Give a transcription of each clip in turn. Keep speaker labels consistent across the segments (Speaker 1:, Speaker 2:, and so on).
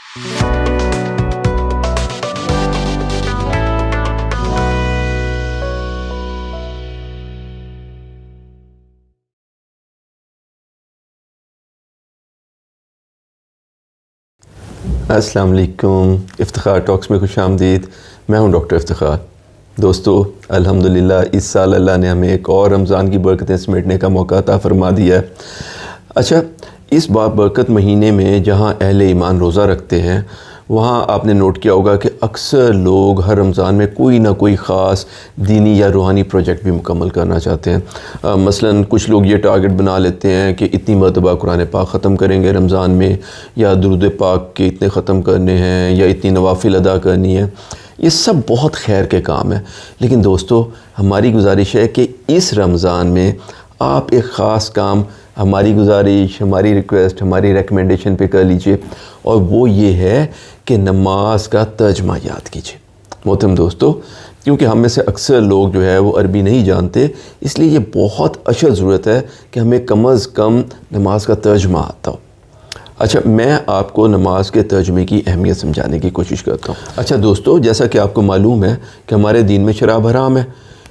Speaker 1: السلام علیکم، افتخار ٹاکس میں خوش آمدید۔ میں ہوں ڈاکٹر افتخار۔ دوستو، الحمدللہ اس سال اللہ نے ہمیں ایک اور رمضان کی برکتیں سمیٹنے کا موقع عطا فرما دیا ہے۔ اچھا، اس بابرکت مہینے میں جہاں اہل ایمان روزہ رکھتے ہیں، وہاں آپ نے نوٹ کیا ہوگا کہ اکثر لوگ ہر رمضان میں کوئی نہ کوئی خاص دینی یا روحانی پروجیکٹ بھی مکمل کرنا چاہتے ہیں۔ مثلاً کچھ لوگ یہ ٹارگٹ بنا لیتے ہیں کہ اتنی مرتبہ قرآن پاک ختم کریں گے رمضان میں، یا درود پاک کے اتنے ختم کرنے ہیں، یا اتنی نوافل ادا کرنی ہے۔ یہ سب بہت خیر کے کام ہیں، لیکن دوستو ہماری گزارش ہے کہ اس رمضان میں آپ ایک خاص کام ہماری گزارش، ہماری ریکویسٹ، ہماری ریکمنڈیشن پہ کر لیجئے، اور وہ یہ ہے کہ نماز کا ترجمہ یاد کیجئے۔ محترم دوستو، کیونکہ ہم میں سے اکثر لوگ جو ہے وہ عربی نہیں جانتے، اس لیے یہ بہت اشد ضرورت ہے کہ ہمیں کم از کم نماز کا ترجمہ آتا ہو۔ اچھا، میں آپ کو نماز کے ترجمے کی اہمیت سمجھانے کی کوشش کرتا ہوں۔ اچھا دوستو، جیسا کہ آپ کو معلوم ہے کہ ہمارے دین میں شراب حرام ہے،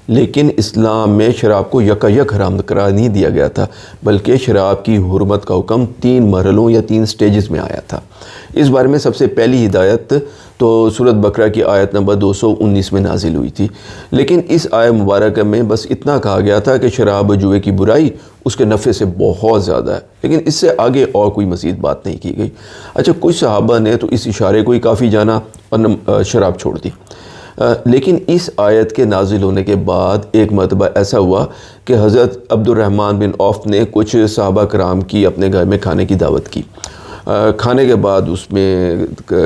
Speaker 1: لیکن اسلام میں شراب کو یک حرام قرار نہیں دیا گیا تھا، بلکہ شراب کی حرمت کا حکم 3 مرحلوں یا 3 سٹیجز میں آیا تھا۔ اس بارے میں سب سے پہلی ہدایت تو سورۃ بقرہ کی آیت نمبر 219 میں نازل ہوئی تھی، لیکن اس آیت مبارکہ میں بس اتنا کہا گیا تھا کہ شراب جوئے کی برائی اس کے نفع سے بہت زیادہ ہے، لیکن اس سے آگے اور کوئی مزید بات نہیں کی گئی۔ اچھا، کچھ صحابہ نے تو اس اشارے کو ہی کافی جانا اور شراب چھوڑ دی، لیکن اس آیت کے نازل ہونے کے بعد ایک مرتبہ ایسا ہوا کہ حضرت عبد الرحمن بن عوف نے کچھ صحابہ کرام کی اپنے گھر میں کھانے کی دعوت کی۔ کھانے کے بعد اس میں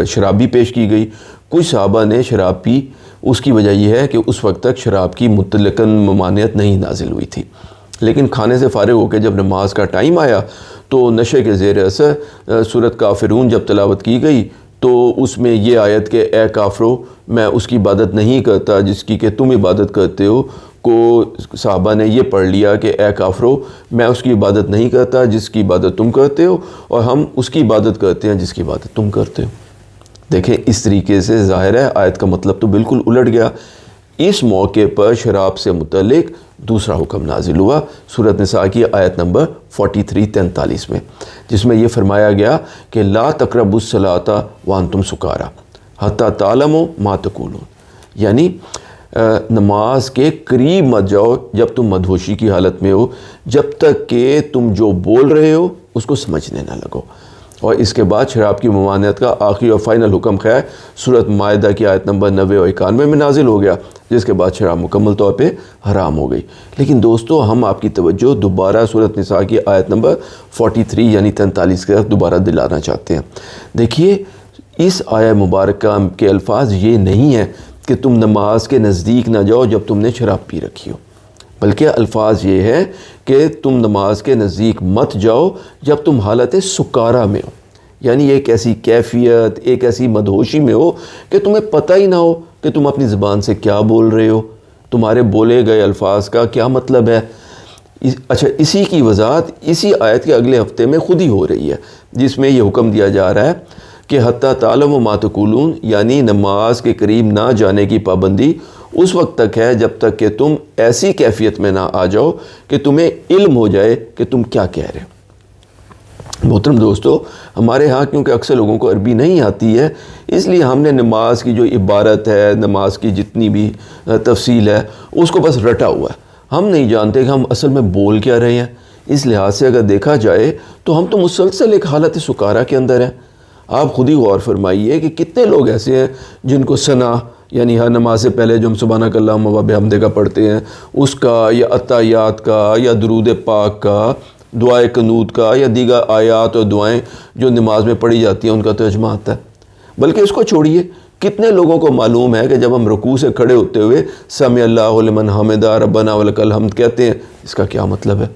Speaker 1: شراب بھی پیش کی گئی۔ کچھ صحابہ نے شراب پی، اس کی وجہ یہ ہے کہ اس وقت تک شراب کی مطلقاً ممانعت نہیں نازل ہوئی تھی، لیکن کھانے سے فارغ ہو کے جب نماز کا ٹائم آیا تو نشے کے زیر اثر سورۃ کافرون جب تلاوت کی گئی تو اس میں یہ آیت کہ اے کافرو، میں اس کی عبادت نہیں کرتا جس کی کہ تم عبادت کرتے ہو، کو صحابہ نے یہ پڑھ لیا کہ اے کافرو، میں اس کی عبادت نہیں کرتا جس کی عبادت تم کرتے ہو، اور ہم اس کی عبادت کرتے ہیں جس کی عبادت تم کرتے ہو۔ دیکھیں، اس طریقے سے ظاہر ہے آیت کا مطلب تو بالکل الٹ گیا۔ اس موقع پر شراب سے متعلق دوسرا حکم نازل ہوا سورۃ نساء کی آیت نمبر 43-43 میں، جس میں یہ فرمایا گیا کہ لا تقربوا الصلاۃ وانتم سکارا حتی تعلموا ما تقولون، یعنی نماز کے قریب مت جاؤ جب تم مدہوشی کی حالت میں ہو، جب تک کہ تم جو بول رہے ہو اس کو سمجھنے نہ لگو۔ اور اس کے بعد شراب کی ممانعت کا آخری اور فائنل حکم خیر سورۃ مائدہ کی آیت نمبر 90 اور 91 میں نازل ہو گیا، جس کے بعد شراب مکمل طور پہ حرام ہو گئی۔ لیکن دوستو، ہم آپ کی توجہ دوبارہ سورۃ نساء کی آیت نمبر 43 یعنی 43 کے دوبارہ دلانا چاہتے ہیں۔ دیکھیے، اس آیت مبارکہ کے الفاظ یہ نہیں ہیں کہ تم نماز کے نزدیک نہ جاؤ جب تم نے شراب پی رکھی ہو، بلکہ الفاظ یہ ہے کہ تم نماز کے نزدیک مت جاؤ جب تم حالت سکارا میں ہو، یعنی ایک ایسی کیفیت، ایک ایسی مدہوشی میں ہو کہ تمہیں پتہ ہی نہ ہو کہ تم اپنی زبان سے کیا بول رہے ہو، تمہارے بولے گئے الفاظ کا کیا مطلب ہے۔ اچھا، اسی کی وضاحت اسی آیت کے اگلے ہفتے میں خود ہی ہو رہی ہے، جس میں یہ حکم دیا جا رہا ہے کہ حتی تعلموا ما تقولون، یعنی نماز کے قریب نہ جانے کی پابندی اس وقت تک ہے جب تک کہ تم ایسی کیفیت میں نہ آ جاؤ کہ تمہیں علم ہو جائے کہ تم کیا کہہ رہے ہو۔ محترم دوستو، ہمارے ہاں کیونکہ اکثر لوگوں کو عربی نہیں آتی ہے، اس لیے ہم نے نماز کی جو عبارت ہے، نماز کی جتنی بھی تفصیل ہے، اس کو بس رٹا ہوا ہے۔ ہم نہیں جانتے کہ ہم اصل میں بول کیا رہے ہیں۔ اس لحاظ سے اگر دیکھا جائے تو ہم تو مسلسل ایک حالت سکارا کے اندر ہیں۔ آپ خود ہی غور فرمائیے کہ کتنے لوگ ایسے ہیں جن کو ثنا، یعنی ہر نماز سے پہلے جو ہم سبحانک اللہم و بحمدہ کا پڑھتے ہیں اس کا، یا عطایات کا، یا درود پاک کا، دعائے قنوت کا، یا دیگر آیات اور دعائیں جو نماز میں پڑھی جاتی ہیں ان کا ترجمہ آتا ہے۔ بلکہ اس کو چھوڑیے، کتنے لوگوں کو معلوم ہے کہ جب ہم رکوع سے کھڑے ہوتے ہوئے سمع اللہ لمن حمدہ ربنا ولک الحمد کہتے ہیں، اس کا کیا مطلب ہے؟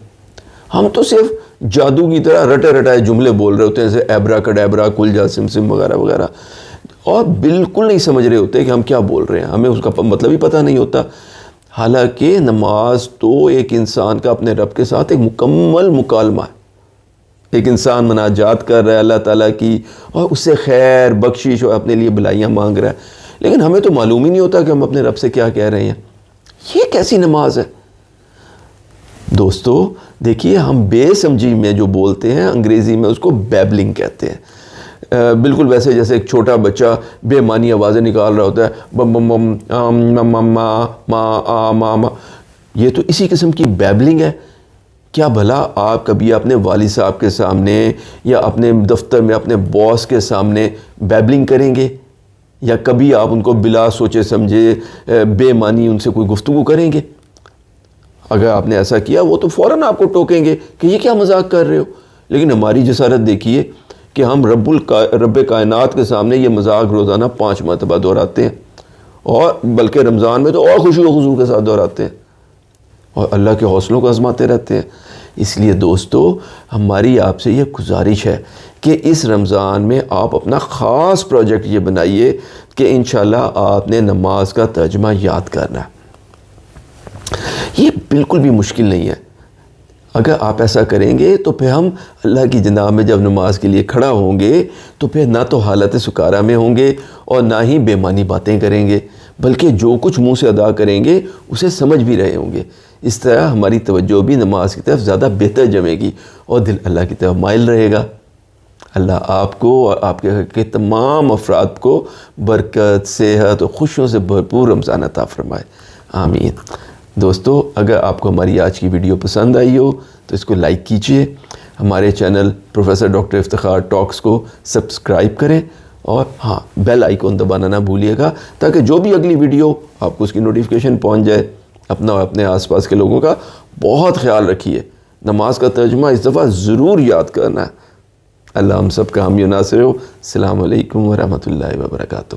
Speaker 1: ہم تو صرف جادو کی طرح رٹے رٹائے جملے بول رہے ہوتے ہیں، جیسے ایبرا کڈیبرا، کل جا سم سم وغیرہ وغیرہ، اور بالکل نہیں سمجھ رہے ہوتے کہ ہم کیا بول رہے ہیں، ہمیں اس کا مطلب ہی پتہ نہیں ہوتا۔ حالانکہ نماز تو ایک انسان کا اپنے رب کے ساتھ ایک مکمل مکالمہ ہے، ایک انسان مناجات کر رہا ہے اللہ تعالیٰ کی اور اس سے خیر بخشش اور اپنے لیے بھلائیاں مانگ رہا ہے، لیکن ہمیں تو معلوم ہی نہیں ہوتا کہ ہم اپنے رب سے کیا کہہ رہے ہیں. یہ کیسی نماز ہے؟ دوستو دیکھیے، ہم بے سمجھی میں جو بولتے ہیں انگریزی میں اس کو بیبلنگ کہتے ہیں. بالکل ویسے جیسے ایک چھوٹا بچہ بے معنی آوازیں نکال رہا ہوتا ہے، بم بم بم ما. یہ تو اسی قسم کی بیبلنگ ہے. کیا بھلا آپ کبھی اپنے والد صاحب کے سامنے یا اپنے دفتر میں اپنے باس کے سامنے بیبلنگ کریں گے؟ یا کبھی آپ ان کو بلا سوچے سمجھے بے معنی ان سے کوئی گفتگو کریں گے؟ اگر آپ نے ایسا کیا وہ تو فوراً آپ کو ٹوکیں گے کہ یہ کیا مذاق کر رہے ہو. لیکن ہماری جسارت دیکھیے کہ ہم رب کائنات کے سامنے یہ مذاق روزانہ 5 مرتبہ دہراتے ہیں، اور بلکہ رمضان میں تو اور خوشی و خضوع کے ساتھ دہراتے ہیں اور اللہ کے حوصلوں کو آزماتے رہتے ہیں. اس لیے دوستو ہماری آپ سے یہ گزارش ہے کہ اس رمضان میں آپ اپنا خاص پروجیکٹ یہ بنائیے کہ انشاءاللہ آپ نے نماز کا ترجمہ یاد کرنا ہے. یہ بالکل بھی مشکل نہیں ہے. اگر آپ ایسا کریں گے تو پھر ہم اللہ کی جناب میں جب نماز کے لیے کھڑا ہوں گے تو پھر نہ تو حالت سکارا میں ہوں گے اور نہ ہی بے معنی باتیں کریں گے، بلکہ جو کچھ منہ سے ادا کریں گے اسے سمجھ بھی رہے ہوں گے. اس طرح ہماری توجہ بھی نماز کی طرف زیادہ بہتر جمے گی اور دل اللہ کی طرف مائل رہے گا. اللہ آپ کو اور آپ کے تمام افراد کو برکت، صحت اور خوشیوں سے بھرپور رمضان عطا فرمائے. آمین. دوستو اگر آپ کو ہماری آج کی ویڈیو پسند آئی ہو تو اس کو لائک کیجئے، ہمارے چینل پروفیسر ڈاکٹر افتخار ٹاکس کو سبسکرائب کریں، اور ہاں بیل آئیکن دبانا نہ بھولیے گا تاکہ جو بھی اگلی ویڈیو آپ کو اس کی نوٹیفیکیشن پہنچ جائے. اپنا اور اپنے آس پاس کے لوگوں کا بہت خیال رکھیے. نماز کا ترجمہ اس دفعہ ضرور یاد کرنا ہے. اللہ ہم سب کا حامی و ناصر ہو. السلام علیکم ورحمۃ اللہ وبرکاتہ.